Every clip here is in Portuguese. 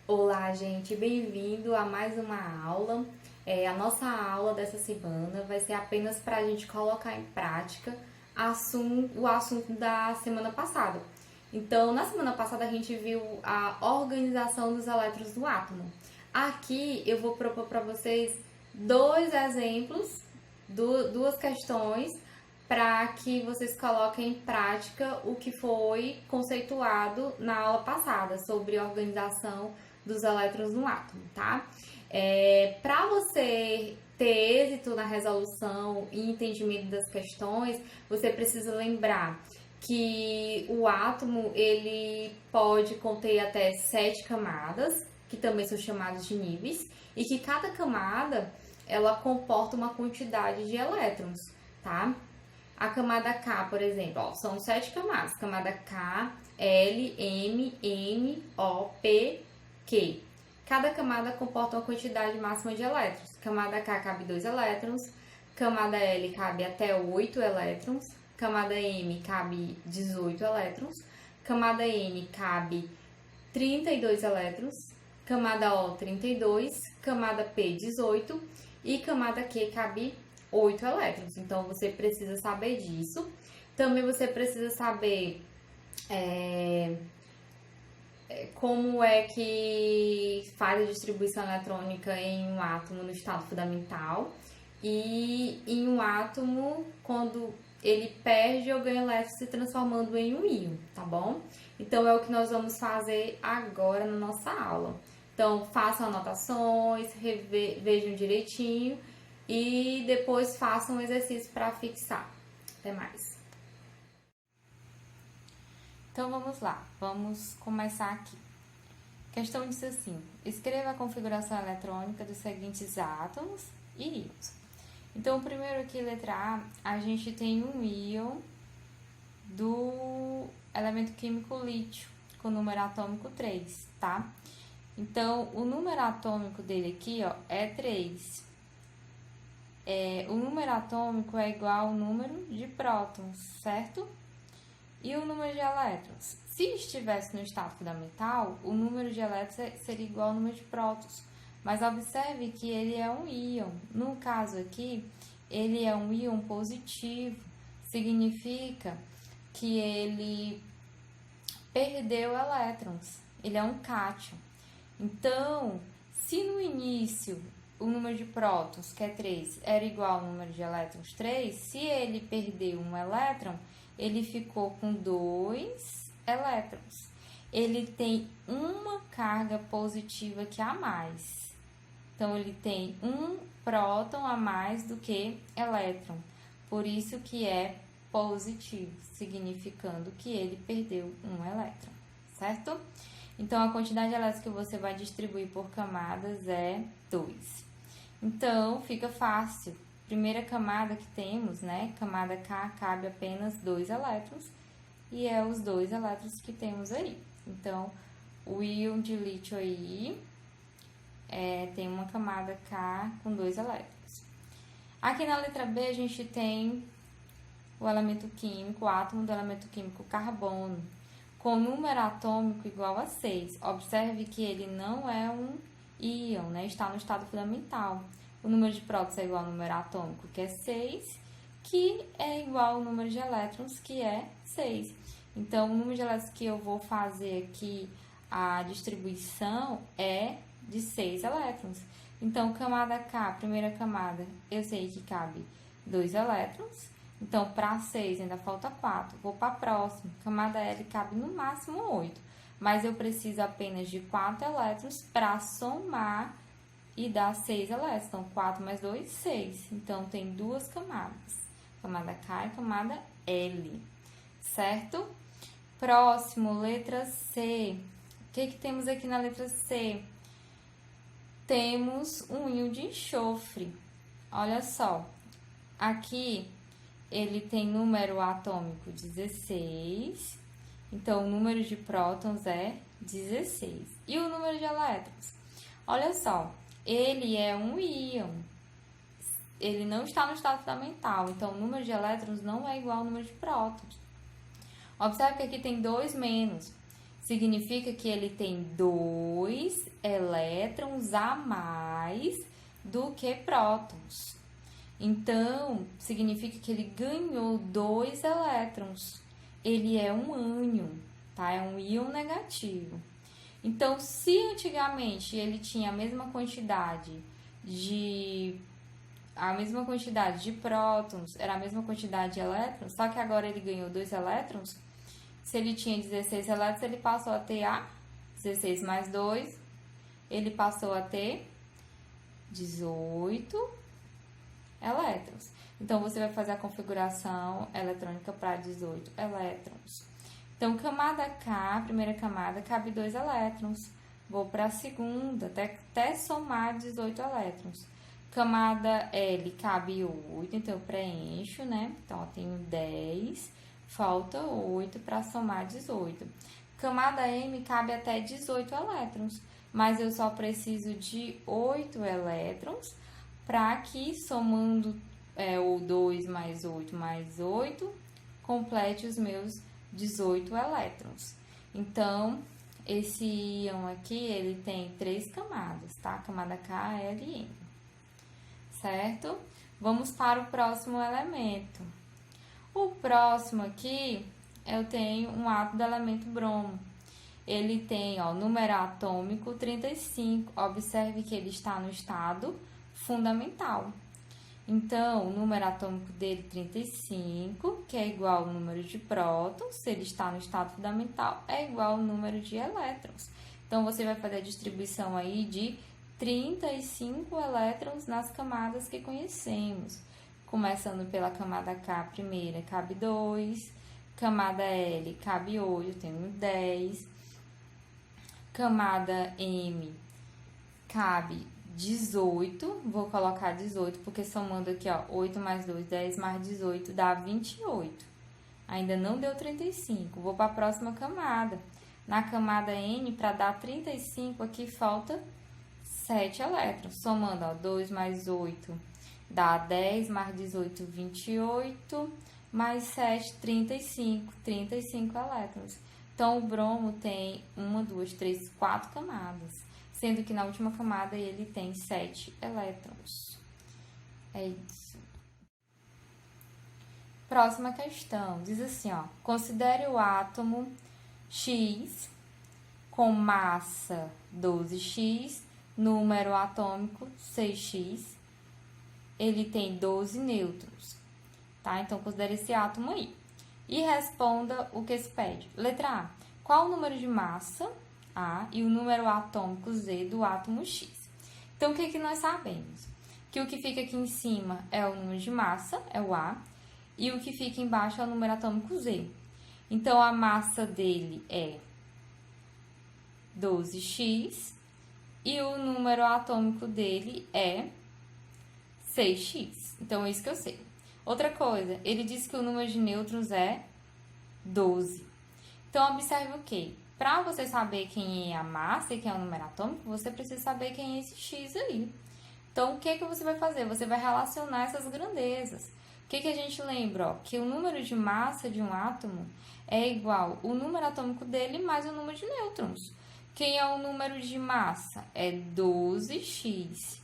Olá, gente, bem-vindo a mais uma aula. A nossa aula dessa semana vai ser apenas para a gente colocar em prática o assunto da semana passada. Então, na semana passada a gente viu a organização dos elétrons do átomo. Aqui eu vou propor para vocês dois exemplos, duas questões, para que vocês coloquem em prática o que foi conceituado na aula passada sobre organização dos elétrons no átomo, tá? Para você ter êxito na resolução e entendimento das questões, você precisa lembrar que o átomo ele pode conter até 7 camadas, que também são chamadas de níveis, e que cada camada ela comporta uma quantidade de elétrons, tá? A camada K, por exemplo, ó, são 7 camadas. Camada K, L, M, N, O, P, Q. Cada camada comporta uma quantidade máxima de elétrons. Camada K cabe 2 elétrons. Camada L cabe até 8 elétrons. Camada M cabe 18 elétrons. Camada N cabe 32 elétrons. Camada O, 32. Camada P, 18. E camada Q cabe 8 elétrons. Então, você precisa saber disso. Também você precisa saber como é que faz a distribuição eletrônica em um átomo no estado fundamental e em um átomo quando ele perde ou ganha elétrons se transformando em um íon, tá bom? Então, é o que nós vamos fazer agora na nossa aula. Então, façam anotações, vejam direitinho e depois façam um exercício para fixar. Até mais. Então vamos lá, vamos começar aqui. A questão diz assim: escreva a configuração eletrônica dos seguintes átomos e íons. Então, primeiro aqui, letra A, a gente tem um íon do elemento químico lítio, com número atômico 3, tá? Então, o número atômico dele aqui, ó, é 3. O número atômico é igual ao número de prótons, certo? E o número de elétrons? Se estivesse no estado fundamental, o número de elétrons seria igual ao número de prótons. Mas observe que ele é um íon. No caso aqui, ele é um íon positivo. Significa que ele perdeu elétrons. Ele é um cátion. Então, se no início o número de prótons, que é 3, era igual ao número de elétrons 3, se ele perdeu um elétron, ele ficou com 2 elétrons. Ele tem uma carga positiva aqui a mais. Então, ele tem um próton a mais do que elétron. Por isso que é positivo, significando que ele perdeu um elétron, certo? Então, a quantidade de elétrons que você vai distribuir por camadas é 2. Então, fica fácil. Primeira camada que temos, né? Camada K cabe apenas 2 elétrons. E é os 2 elétrons que temos aí. Então, o íon de lítio aí tem uma camada K com 2 elétrons. Aqui na letra B, a gente tem o elemento químico, o átomo do elemento químico carbono, com número atômico igual a 6. Observe que ele não é um íon, né? Está no estado fundamental. O número de prótons é igual ao número atômico, que é 6, que é igual ao número de elétrons, que é 6. Então, o número de elétrons que eu vou fazer aqui, a distribuição é de 6 elétrons. Então, camada K, primeira camada, eu sei que cabe 2 elétrons. Então, para 6 ainda falta 4. Vou para a próxima. Camada L cabe no máximo 8. Mas eu preciso apenas de 4 elétrons para somar e dar 6 elétrons. Então, 4 mais 2, 6. Então, tem 2 camadas. Camada K e camada L. Certo? Próximo, letra C. O que temos aqui na letra C? Temos um íon de enxofre. Olha só. Aqui, ele tem número atômico 16. Então, o número de prótons é 16. E o número de elétrons? Olha só, ele é um íon. Ele não está no estado fundamental. Então, o número de elétrons não é igual ao número de prótons. Observe que aqui tem 2 menos. significa que ele tem 2 elétrons a mais do que prótons. Então, significa que ele ganhou 2 elétrons. Ele é um ânion, tá? É um íon negativo. Então, se antigamente ele tinha a mesma quantidade de prótons, era a mesma quantidade de elétrons, só que agora ele ganhou 2 elétrons. Se ele tinha 16 elétrons, ele passou a ter 16 mais 2, ele passou a ter 18 elétrons. Então, você vai fazer a configuração eletrônica para 18 elétrons. Então, camada K, primeira camada, cabe 2 elétrons. Vou para a segunda, até somar 18 elétrons. Camada L cabe 8, então eu preencho, né? Então, eu tenho 10, falta 8 para somar 18. Camada M cabe até 18 elétrons, mas eu só preciso de 8 elétrons para que, somando o 2 mais 8, complete os meus 18 elétrons. Então, esse íon aqui, ele tem 3 camadas, tá? Camada K, L e M. Certo? Vamos para o próximo elemento. O próximo aqui, eu tenho um átomo do elemento bromo. Ele tem, número atômico 35. Observe que ele está no estado fundamental. Então, o número atômico dele 35, que é igual ao número de prótons, se ele está no estado fundamental, é igual ao número de elétrons. Então, você vai fazer a distribuição aí de 35 elétrons nas camadas que conhecemos. Começando pela camada K, primeira, cabe 2. Camada L, cabe 8, eu tenho 10. Camada M, cabe 18. Vou colocar 18, porque somando aqui, 8 mais 2, 10 mais 18, dá 28. Ainda não deu 35. Vou para a próxima camada. Na camada N, para dar 35, aqui falta 7 elétrons. Somando, 2 mais 8 dá 10, mais 18, 28, mais 7, 35. 35 elétrons. Então, o bromo tem 1, 2, 3, 4 camadas, sendo que na última camada ele tem 7 elétrons. É isso. Próxima questão, diz assim, considere o átomo X com massa 12x, número atômico 6x, ele tem 12 nêutrons, tá? Então, considere esse átomo aí. E responda o que se pede. Letra A, qual o número de massa A e o número atômico Z do átomo X? Então, o que nós sabemos? Que o que fica aqui em cima é o número de massa, é o A, e o que fica embaixo é o número atômico Z. Então, a massa dele é 12x e o número atômico dele é 6x. Então, é isso que eu sei. Outra coisa, ele disse que o número de nêutrons é 12. Então, observe o quê? Para você saber quem é a massa e quem é o número atômico, você precisa saber quem é esse x aí. Então, o que você vai fazer? Você vai relacionar essas grandezas. O que a gente lembra? Que o número de massa de um átomo é igual ao número atômico dele mais o número de nêutrons. Quem é o número de massa? É 12x.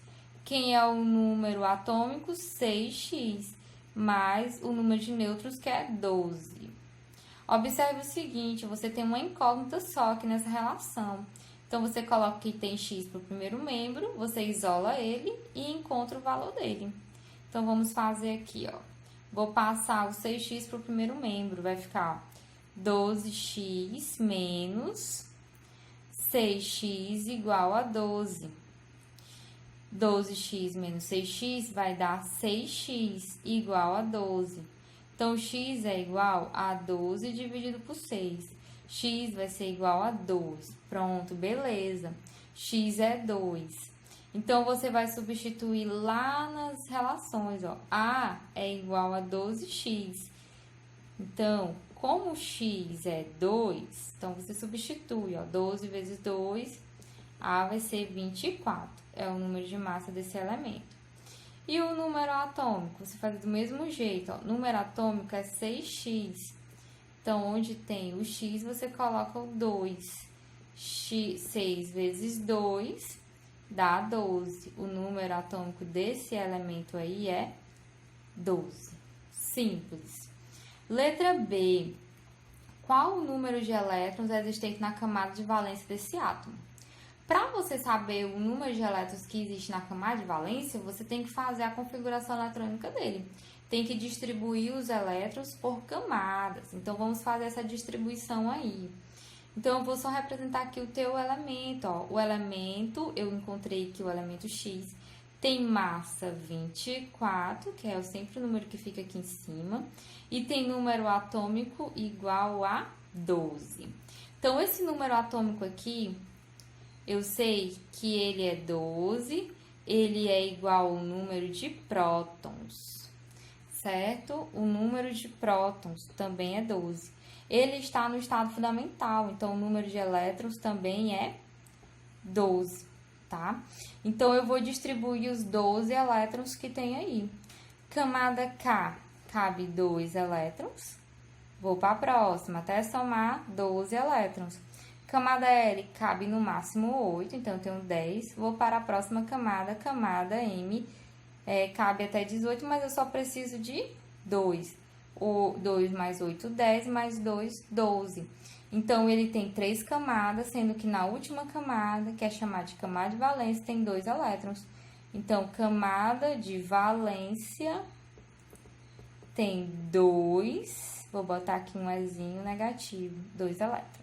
Quem é o número atômico? 6x. Mais o número de nêutrons, que é 12. Observe o seguinte, você tem uma incógnita só aqui nessa relação. Então, você coloca que tem x para o primeiro membro, você isola ele e encontra o valor dele. Então, vamos fazer aqui, Vou passar o 6x para o primeiro membro, vai ficar 12x menos 6x igual a 12. 12x menos 6x vai dar 6x igual a 12. Então, x é igual a 12 dividido por 6. X vai ser igual a 2. Pronto, beleza. X é 2. Então, você vai substituir lá nas relações, A é igual a 12x. Então, como x é 2, então você substitui, 12 vezes 2, A vai ser 24. É o número de massa desse elemento. E o número atômico? Você faz do mesmo jeito, Número atômico é 6x. Então, onde tem o x, você coloca o 2. 6 vezes 2 dá 12. O número atômico desse elemento aí é 12. Simples. Letra B. Qual o número de elétrons existente na camada de valência desse átomo? Para você saber o número de elétrons que existe na camada de valência, você tem que fazer a configuração eletrônica dele. Tem que distribuir os elétrons por camadas. Então, vamos fazer essa distribuição aí. Então, eu vou só representar aqui o teu elemento, ó. O elemento, eu encontrei aqui o elemento X, tem massa 24, que é sempre o número que fica aqui em cima, e tem número atômico igual a 12. Então, esse número atômico aqui, eu sei que ele é 12, ele é igual ao número de prótons, certo? O número de prótons também é 12. Ele está no estado fundamental, então o número de elétrons também é 12, tá? Então, eu vou distribuir os 12 elétrons que tem aí. Camada K, cabe 2 elétrons. Vou para a próxima, até somar 12 elétrons. Camada L, cabe no máximo 8, então eu tenho 10. Vou para a próxima camada, camada M, cabe até 18, mas eu só preciso de 2. O 2 mais 8, 10, mais 2, 12. Então, ele tem 3 camadas, sendo que na última camada, que é chamada de camada de valência, tem 2 elétrons. Então, camada de valência tem 2, vou botar aqui um Ezinho negativo, 2 elétrons.